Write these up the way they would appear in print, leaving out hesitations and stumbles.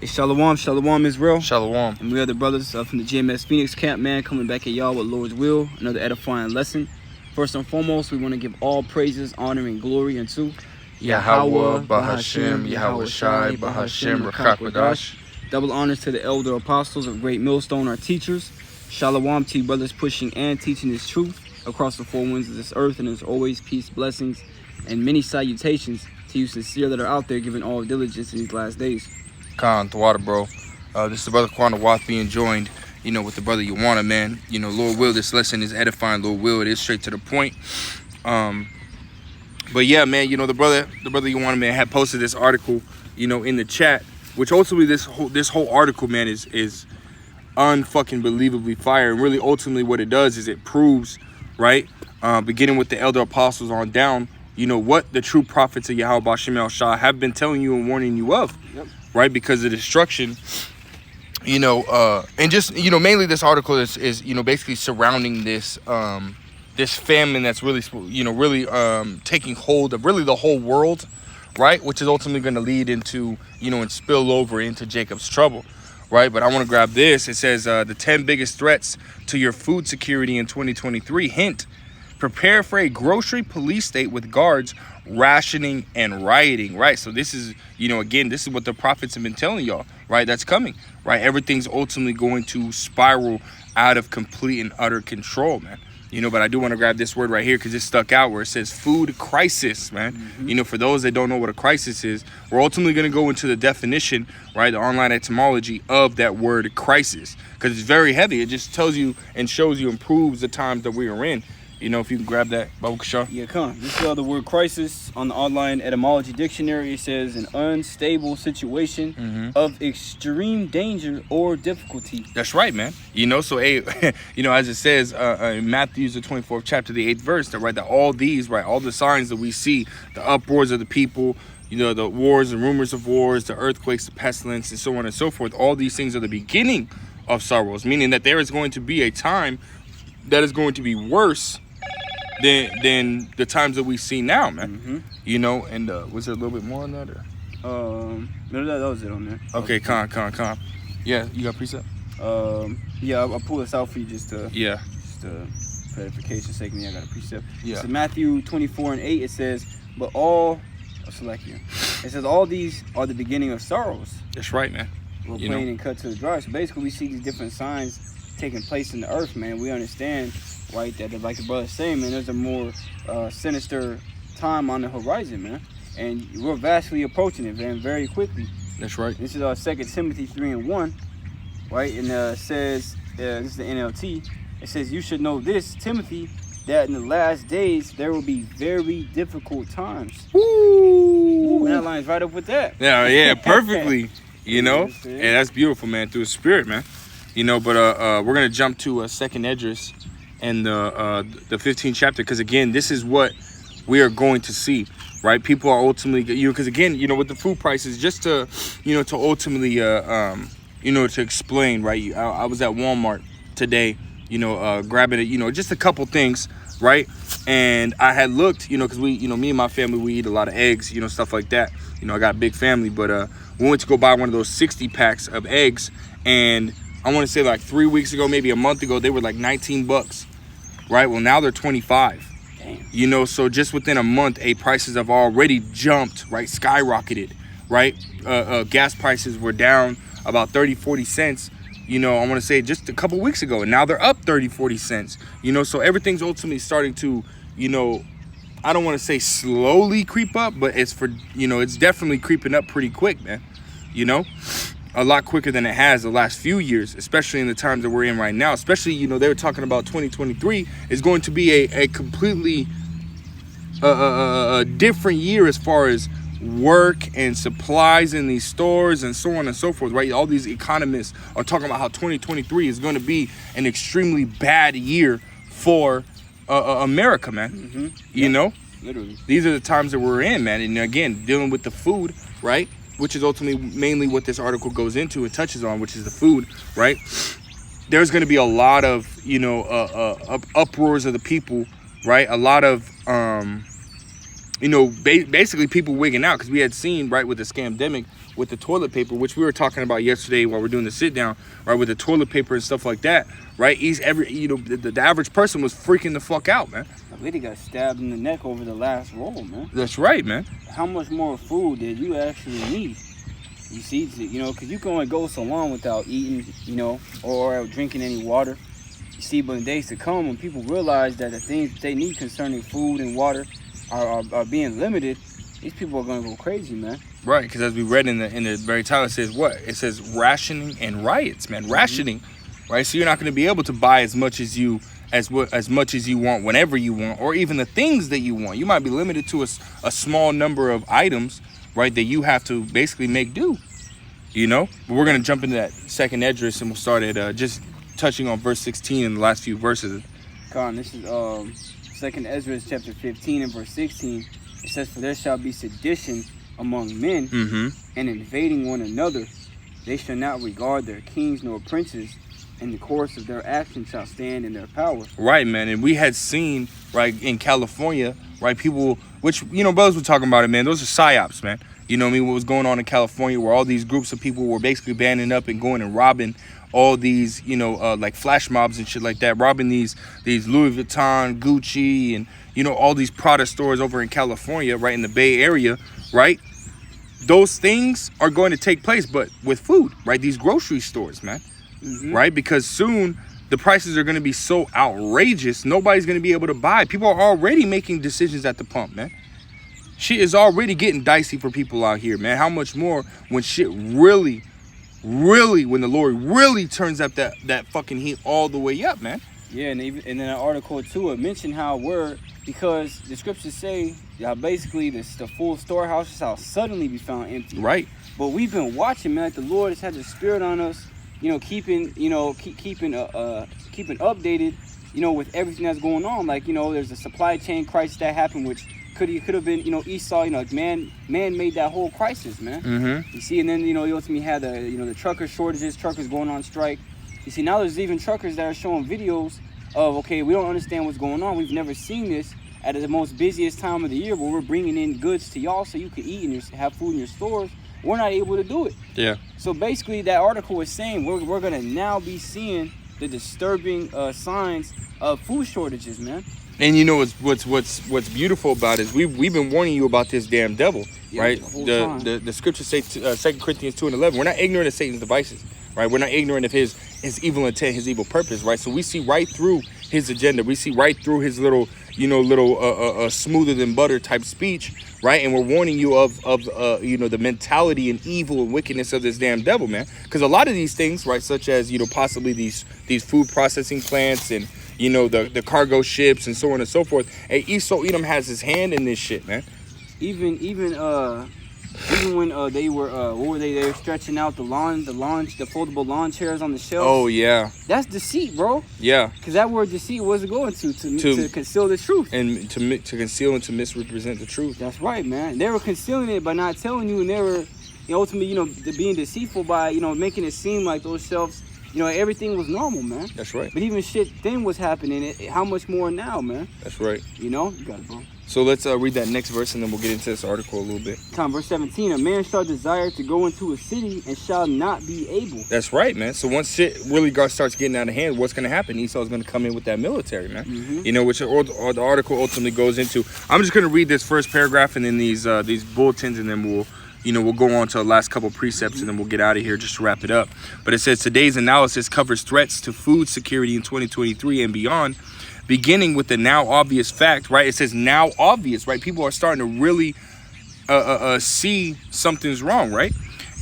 Hey, Shalom, Shalom Israel. Shalom. And we are the brothers from the GMS Phoenix camp, man, coming back at y'all with Lord's will, another edifying lesson. First and foremost, we want to give all praises, honor, and glory unto Yahweh, Bahashem, Yahweh Shai, Bahashem, Rakak Wadash. Double honors to the elder apostles of Great Millstone, our teachers. Shalom to you brothers pushing and teaching this truth across the four winds of this earth. And as always, peace, blessings, and many salutations to you sincere that are out there giving all diligence in these last days. Khan, the water, bro. This is the brother Kwan Wath being joined, with the brother Yawana, man. Lord will, this lesson is edifying. Lord will, it is straight to the point. But yeah, man, the brother Yawana, man, had posted this article, in the chat, which ultimately this whole article, man, is unfucking believably fire. And really, ultimately, what it does is it proves, right, beginning with the elder apostles on down, what the true prophets of Yahweh Bashem El Shah have been telling you and warning you of. Yep. Right, because of destruction, and just mainly this article is basically surrounding this this famine that's really taking hold of really the whole world, right, which is ultimately going to lead into and spill over into Jacob's trouble, right. But I want to grab this. It says the 10 biggest threats to your food security in 2023. Hint: prepare for a grocery police state with guards rationing and rioting, right? So this is, again, this is what the prophets have been telling y'all, right? That's coming, right? Everything's ultimately going to spiral out of complete and utter control, man. But I do want to grab this word right here because it stuck out where it says food crisis, man. Mm-hmm. For those that don't know what a crisis is, we're ultimately going to go into the definition, right? The online etymology of that word crisis, because it's very heavy. It just tells you and shows you and proves the times that we are in. If you can grab that, Babu Kashar. Yeah, come. This is the word crisis on the online etymology dictionary. It says an unstable situation of extreme danger or difficulty. That's right, man. So as it says in Matthew, the 24th chapter, the 8th verse, that that all these, right, all the signs that we see, the uproars of the people, the wars, the rumors of wars, the earthquakes, the pestilence, and so on and so forth. All these things are the beginning of sorrows, meaning that there is going to be a time that is going to be worse than the times that we see now, man. And was there a little bit more on that, or no, that was it on there. Okay, con. Yeah, you got precept? Yeah, I'll pull this out for you just to for edification's sake. I got a precept. Yeah. So Matthew 24:8, it says, but all, I'll select here. It says all these are the beginning of sorrows. That's right, man. We're plain and cut to the dry. So basically, we see these different signs taking place in the earth, man. We understand, right, that like the brother's saying, man, there's a more sinister time on the horizon, man, and we're vastly approaching it, man, very quickly. That's right. This is 2 Timothy 3:1, right, and it says, this is the NLT, it says, you should know this, Timothy, that in the last days there will be very difficult times. Ooh, and that lines right up with that. Yeah, perfectly. And that's beautiful, man, through the spirit, man. But we're gonna jump to Second Esdras and the 15th chapter, because again, this is what we are going to see, right? People are ultimately, because again, with the food prices, just to, to ultimately, to explain, right? I was at Walmart today, grabbing it, just a couple things, right? And I had looked, because we, me and my family, we eat a lot of eggs, stuff like that. I got a big family, but we went to go buy one of those 60 packs of eggs, and I want to say like 3 weeks ago, maybe a month ago, they were like $19, right? Well, now they're 25. Damn. So just within a month, prices have already jumped, right? Skyrocketed, right? Gas prices were down about 30-40 cents, I want to say just a couple weeks ago, and now they're up 30-40 cents, so everything's ultimately starting to, I don't want to say slowly creep up, but it's it's definitely creeping up pretty quick, man, a lot quicker than it has the last few years, especially in the times that we're in right now. Especially, they were talking about 2023 is going to be a completely different year as far as work and supplies in these stores and so on and so forth, right? All these economists are talking about how 2023 is going to be an extremely bad year for America, man. Literally. These are the times that we're in, man. And again, dealing with the food, right? Which is ultimately mainly what this article goes into and touches on, which is the food, right? There's going to be a lot of, uproars of the people, right? A lot of basically people wigging out, because we had seen, right, with the scamdemic with the toilet paper, which we were talking about yesterday while we're doing the sit down, right, with the toilet paper and stuff like that, right? The average person was freaking the fuck out, man. A lady got stabbed in the neck over the last roll, man. That's right, man. How much more food did you actually need? You see, because you can only go so long without eating, or drinking any water. You see, but in days to come, when people realize that the things that they need concerning food and water are being limited, these people are going to go crazy, man. Right, because as we read in the very title, it says what? It says rationing and riots, man. Rationing, right? So you're not going to be able to buy as much as you want whenever you want, or even the things that you want. You might be limited to a small number of items, right, that you have to basically make do. But we're going to jump into that second Esdras, and we'll start at just touching on verse 16 in the last few verses. Con, this is second Esdras chapter 15 and verse 16. It says, "For there shall be sedition among men, and invading one another. They shall not regard their kings nor princes, and the course of their action shall stand in their power." Right, man. And we had seen, right, in California, right, people, which, brothers were talking about it, man. Those are psyops, man. What was going on in California, where all these groups of people were basically banding up and going and robbing all these, like flash mobs and shit like that, robbing these Louis Vuitton, Gucci, and, all these Prada stores over in California, right, in the Bay Area, right? Those things are going to take place, but with food, right? These grocery stores, man, right? Because soon the prices are going to be so outrageous, nobody's going to be able to buy. People are already making decisions at the pump, man. Shit is already getting dicey for people out here, man. How much more when shit really, when the Lord really turns up that fucking heat all the way up, man. Yeah, and even in an article too, it mentioned how because the scriptures say basically the full storehouse shall suddenly be found empty. Right. But we've been watching, man. Like the Lord has had the Spirit on us, keeping updated, with everything that's going on. Like, there's a supply chain crisis that happened, which could have been, Esau, man made that whole crisis, man. You see, and then, you ultimately had the trucker shortages, truckers going on strike. You see, now there's even truckers that are showing videos of, okay, we don't understand what's going on. We've never seen this at the most busiest time of the year, where we're bringing in goods to y'all so you can eat and have food in your stores. We're not able to do it. Yeah. So basically, that article was saying we're gonna now be seeing the disturbing signs of food shortages, man. And what's beautiful about it is we've been warning you about this damn devil, right? The scriptures say 2 Corinthians 2:11. We're not ignorant of Satan's devices, right? We're not ignorant of his evil intent, his evil purpose, right? So we see right through his agenda. We see right through his little smoother than butter type speech, right? And we're warning you of the mentality and evil and wickedness of this damn devil, man. Because a lot of these things, right, such as possibly these food processing plants and the cargo ships and so on and so forth. Hey, Esau Edom has his hand in this shit, man. Even when they were they were stretching out the foldable lawn chairs on the shelf. Oh yeah, that's deceit, bro. Yeah, because that word deceit was going to conceal the truth and to conceal and to misrepresent the truth. That's right, man. They were concealing it by not telling you, and they were ultimately being deceitful by making it seem like those shelves. Everything was normal, man. That's right. But even shit then was happening. How much more now, man? That's right. You got it, bro. So let's read that next verse, and then we'll get into this article a little bit. Verse 17, "A man shall desire to go into a city and shall not be able." That's right, man. So once shit really starts getting out of hand, what's going to happen? Esau's going to come in with that military, man. Which the article ultimately goes into. I'm just going to read this first paragraph and then these bulletins, and then we'll go on to the last couple precepts, and then we'll get out of here just to wrap it up. But it says, today's analysis covers threats to food security in 2023 and beyond, beginning with the now obvious fact, right? It says now obvious, right? People are starting to really see something's wrong, right?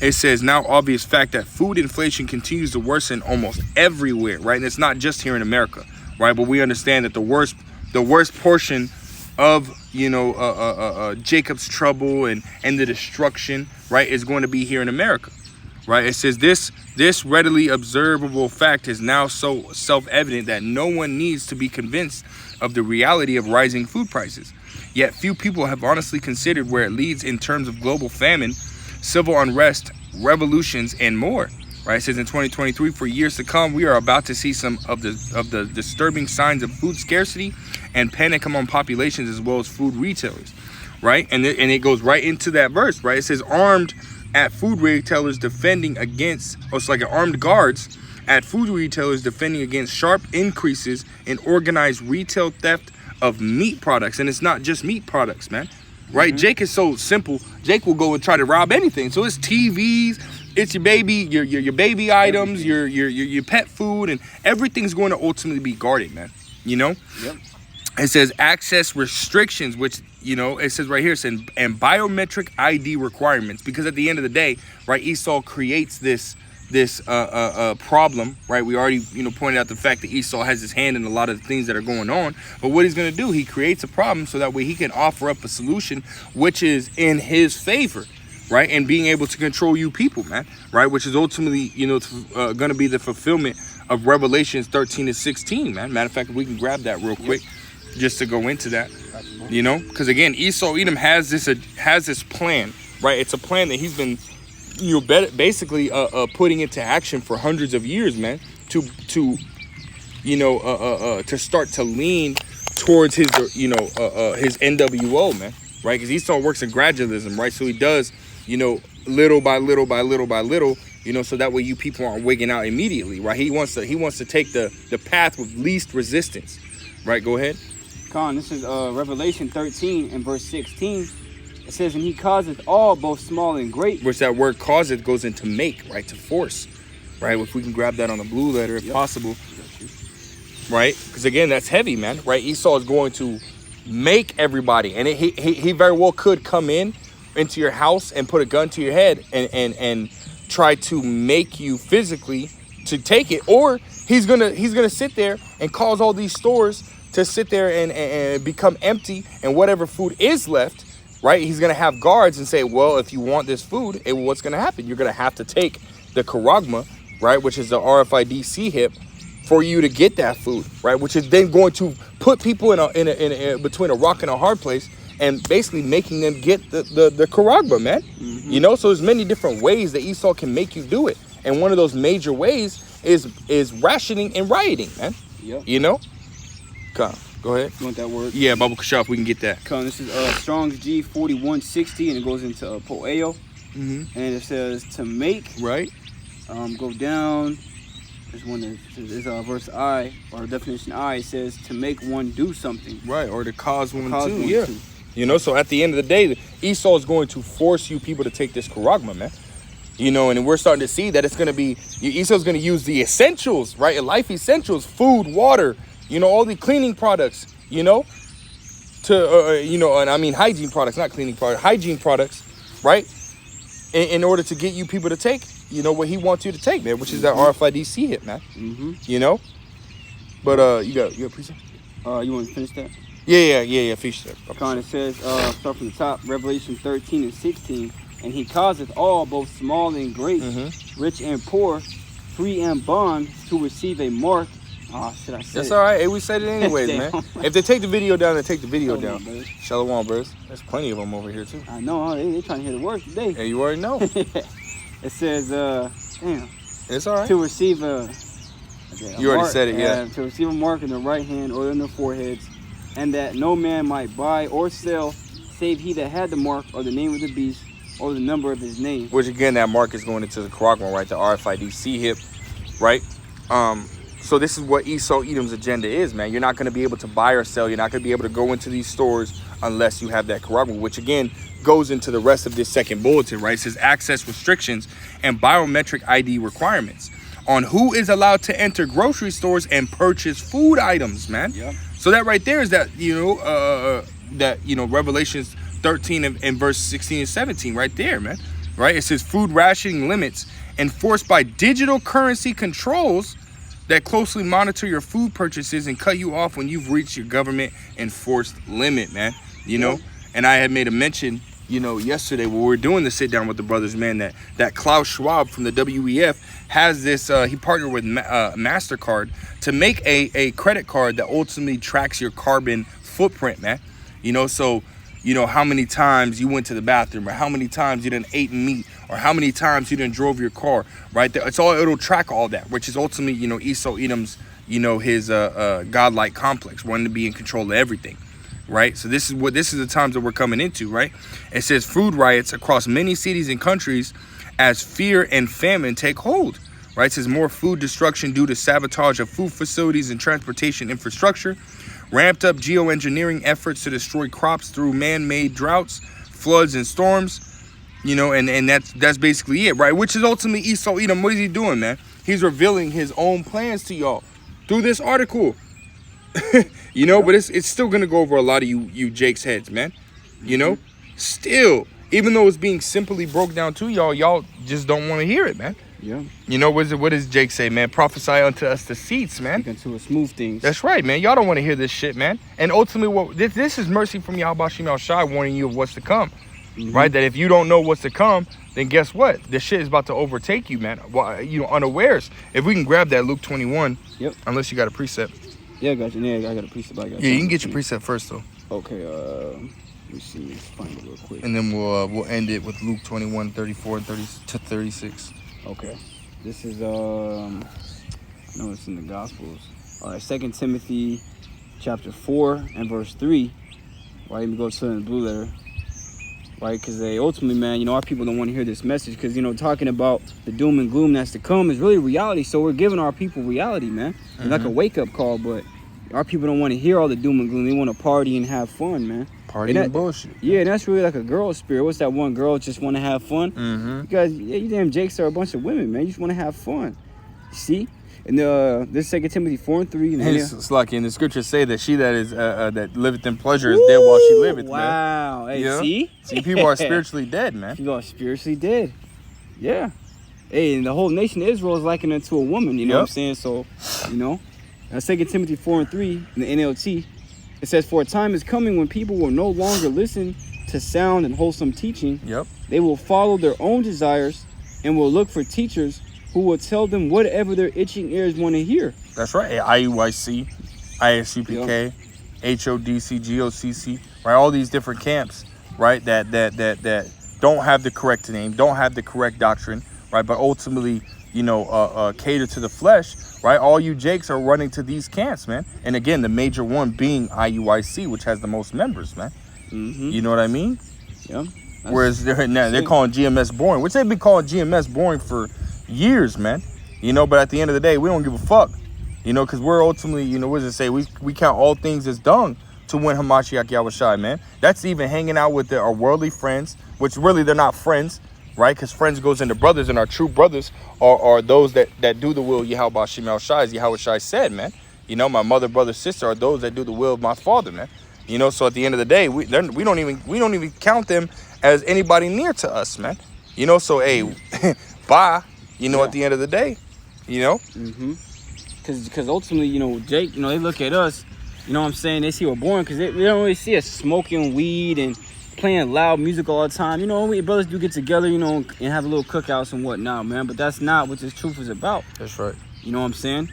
It says now obvious fact that food inflation continues to worsen almost everywhere, right? And it's not just here in America, right? But we understand that the worst portion of Jacob's trouble and the destruction, right, is going to be here in America, right? It says this readily observable fact is now so self-evident that no one needs to be convinced of the reality of rising food prices. Yet few people have honestly considered where it leads in terms of global famine, civil unrest, revolutions, and more. Right? It says in 2023, for years to come, we are about to see some of the disturbing signs of food scarcity and panic among populations as well as food retailers. right? And it goes right into that verse, right? It says armed at food retailers defending against, or it's like armed guards at food retailers defending against sharp increases in organized retail theft of meat products. And it's not just meat products, man, right? Jake is so simple. Jake will go and try to rob anything. So it's TVs, it's your baby, your baby items, your pet food, and everything's going to ultimately be guarded, man. You know? Yep. It says access restrictions, which, you know, it says right here, it says, and biometric ID requirements, because at the end of the day, right, Esau creates this problem, right? We already, you know, pointed out the fact that Esau has his hand in a lot of the things that are going on, but what he's going to do, he creates a problem so that way he can offer up a solution which is in his favor, right? And being able to control you people, man, right? Which is ultimately, you know, going to be the fulfillment of Revelations 13 and 16, man. Matter of fact, we can grab that real quick. Just to go into that, you know, because again, Esau Edom has this plan, right? It's a plan that he's been, you know, basically putting into action for hundreds of years, man. To start to lean towards his, his NWO, man, right? Because Esau works in gradualism, right? So he does, you know, little by little by little by little, you know, so that way you people aren't wigging out immediately, right? He wants to take the path with least resistance, right? Go ahead. This is Revelation 13 and verse 16. It says, and he causeth all, both small and great. Which that word causeth goes into make, right? To force, right? If we can grab that on the blue letter, if possible, right? Because again, that's heavy, man, right? Esau is going to make everybody, and he very well could come into your house and put a gun to your head and try to make you physically to take it, or he's gonna sit there and cause all these stores to sit there and become empty, and whatever food is left, right, he's going to have guards and say, well, if you want this food, what's going to happen? You're going to have to take the charagma, right, which is the RFID C-hip, for you to get that food, right, which is then going to put people in between a rock and a hard place, and basically making them get the charagma, man. You know, so there's many different ways that Esau can make you do it, and one of those major ways is rationing and rioting, man. You know. Go ahead. You want that word? Yeah, Baba Kashaf, we can get that. This is Strong's G 4160, and it goes into Poeo. And it says to make. Right. Go down. There's one that says verse I, or definition I. It says to make one do something. Right, or to cause one to. Yeah. You know, so at the end of the day, Esau is going to force you people to take this charagma, man. You know, and we're starting to see that it's going to be, Esau's going to use the essentials, right? Life essentials, food, water, you know, all the cleaning products, you know, to, you know, and I mean hygiene products, not cleaning products, hygiene products, right? In order to get you people to take, you know, what he wants you to take, man, which is that RFID C-hip, man. You know? But, you got a preset? You want to finish that? Yeah, finish that. It says, start from the top, Revelation 13 and 16. And he causeth all, both small and great, rich and poor, free and bond, to receive a mark. Oh, shit, I said That's all right. Hey, we said it anyways, man. If they take the video down, they take the video down. Shalom, bros. There's plenty of them over here, too. I know. They trying to hear the word today. Hey, you already know. It says, damn. It's all right. To receive a you already said it, yeah. To receive a mark in the right hand or in the foreheads, and that no man might buy or sell, save he that had the mark or the name of the beast or the number of his name. Which, again, that mark is going into the charagma, right? The RFID C-hip, right? So this is what Esau Edom's agenda is, man. You're not going to be able to buy or sell. You're not going to be able to go into these stores unless you have that charagma, which, again, goes into the rest of this second bulletin, right? It says access restrictions and biometric ID requirements on who is allowed to enter grocery stores and purchase food items, man. So that right there is that, Revelations 13 and verse 16 and 17 right there, man. Right? It says food rationing limits enforced by digital currency controls that closely monitor your food purchases and cut you off when you've reached your government enforced limit, man. You know, and I had made a mention, you know, yesterday when we were doing the sit down with the brothers, man, that Klaus Schwab from the WEF has this, he partnered with MasterCard to make a credit card that ultimately tracks your carbon footprint, man. You know, so, you know, how many times you went to the bathroom, or how many times you done ate meat, or how many times you done drove your car, right? It'll track all that, which is ultimately, you know, Esau Edom's, you know, his godlike complex, wanting to be in control of everything, right? So this is the times that we're coming into, right? It says food riots across many cities and countries as fear and famine take hold, right? It says more food destruction due to sabotage of food facilities and transportation infrastructure, ramped up geoengineering efforts to destroy crops through man-made droughts, floods, and storms, and that's basically it, right? Which is ultimately Esau Edom. What is he doing, man? He's revealing his own plans to y'all through this article. But it's still gonna go over a lot of you Jake's heads, man. Still, even though it's being simply broke down to y'all just don't want to hear it, man. Yeah. What does Jake say, man? Prophesy unto us the seats, man. Into a smooth things. That's right, man. Y'all don't want to hear this shit, man. And ultimately, this is mercy from Yahweh Shem Al Shai warning you of what's to come, right? That if you don't know what's to come, then guess what? This shit is about to overtake you, man. Unawares. If we can grab that Luke 21. Yep. Unless you got a precept. Yeah, I got you. Yeah, I got a precept. Yeah, you can get your precept first, though. Okay. Let me see. Let's find it real quick. And then we'll end it with Luke 21, 34 and 30 to 36. Okay. This is I know it's in the Gospels. All right, 2 Timothy chapter 4 and verse 3. Right, let me go to the blue letter. Right, because they ultimately, man, our people don't want to hear this message because, talking about the doom and gloom that's to come is really reality. So we're giving our people reality, man. It's like a wake-up call, but our people don't want to hear all the doom and gloom. They want to party and have fun, man. Party and bullshit. Yeah, and that's really like a girl spirit. What's that one girl just want to have fun? Because, you damn Jakes are a bunch of women, man. You just want to have fun. See? And this 2 Timothy 4 and 3. It's like in the scriptures say that she that is that liveth in pleasure is dead while she liveth, wow. man. Wow. Hey, See, people are spiritually dead, man. People are spiritually dead. Yeah. Hey, and the whole nation of Israel is likened unto a woman, you know what I'm saying? So, 2 Timothy 4 and 3 in the NLT, it says, for a time is coming when people will no longer listen to sound and wholesome teaching. Yep. They will follow their own desires and will look for teachers who will tell them whatever their itching ears want to hear. That's right. IUIC, ISUPK, HODC, GOCC, right? All these different camps, right? That don't have the correct name, don't have the correct doctrine, right? But ultimately, cater to the flesh, right? All you Jakes are running to these camps, man. And again, the major one being IUIC, which has the most members, man. You know what I mean? Yeah. Whereas they're calling GMS boring, which they've been calling GMS boring for years, man. But at the end of the day, we don't give a fuck, because we're ultimately, what does it say? We count all things as dung to win Hamashiach Yahushai, man. That's even hanging out with our worldly friends, which really they're not friends, right? Because friends goes into brothers, and our true brothers are those that do the will of Yahweh Shem Al Shai, as Yahushai said, man. My mother, brother, sister are those that do the will of my Father, man. So at the end of the day, we don't even count them as anybody near to us, man. So hey, bye. At the end of the day, Because ultimately, Jake, they look at us, what I'm saying? They see we're boring because they don't really see us smoking weed and playing loud music all the time. We brothers do get together, and have a little cookouts and whatnot, man. But that's not what this truth is about. That's right. You know what I'm saying?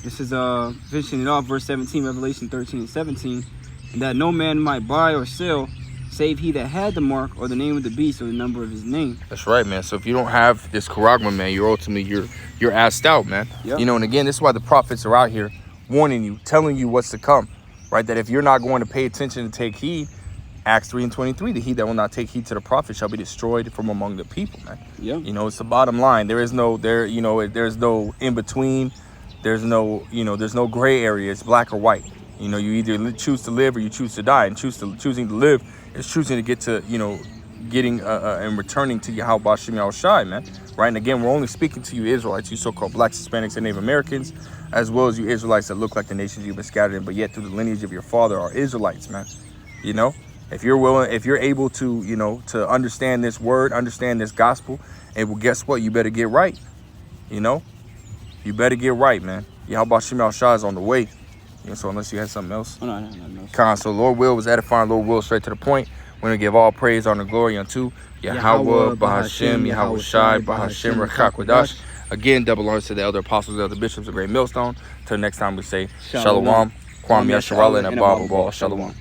This is finishing it off, verse 17, Revelation 13 and 17. And that no man might buy or sell, save he that had the mark or the name of the beast or the number of his name. That's right, man. So if you don't have this charagma, man, you're ultimately you're asked out, man. Yep. And again, this is why the prophets are out here warning you, telling you what's to come, right? That if you're not going to pay attention and take heed, Acts 3 and 23, the he that will not take heed to the prophet shall be destroyed from among the people, man. Yeah. It's the bottom line. There's no in between. There's no gray area. It's black or white. You either choose to live or you choose to die. And choosing to live is choosing to get to, getting and returning to Yahweh Shem Al Shai, man. Right? And again, we're only speaking to you Israelites, you so-called blacks, Hispanics, and Native Americans, as well as you Israelites that look like the nations you've been scattered in, but yet through the lineage of your father are Israelites, man. If you're willing, if you're able to, to understand this word, understand this gospel, and well, guess what? You better get right. You better get right, man. Yahweh Shem Al Shai is on the way. So unless you had something else. Oh, no. So Lord will was edifying. Lord will straight to the point. We're going to give all praise, honor, glory unto Yahweh, Bahashem, Yahweh Shai, Bahashem, Rakakwadash. Again, double honors to the elder apostles, the elder bishops, the great millstone. Till next time we say Shalom, Kwam Yasharallah, and Abba Shalom.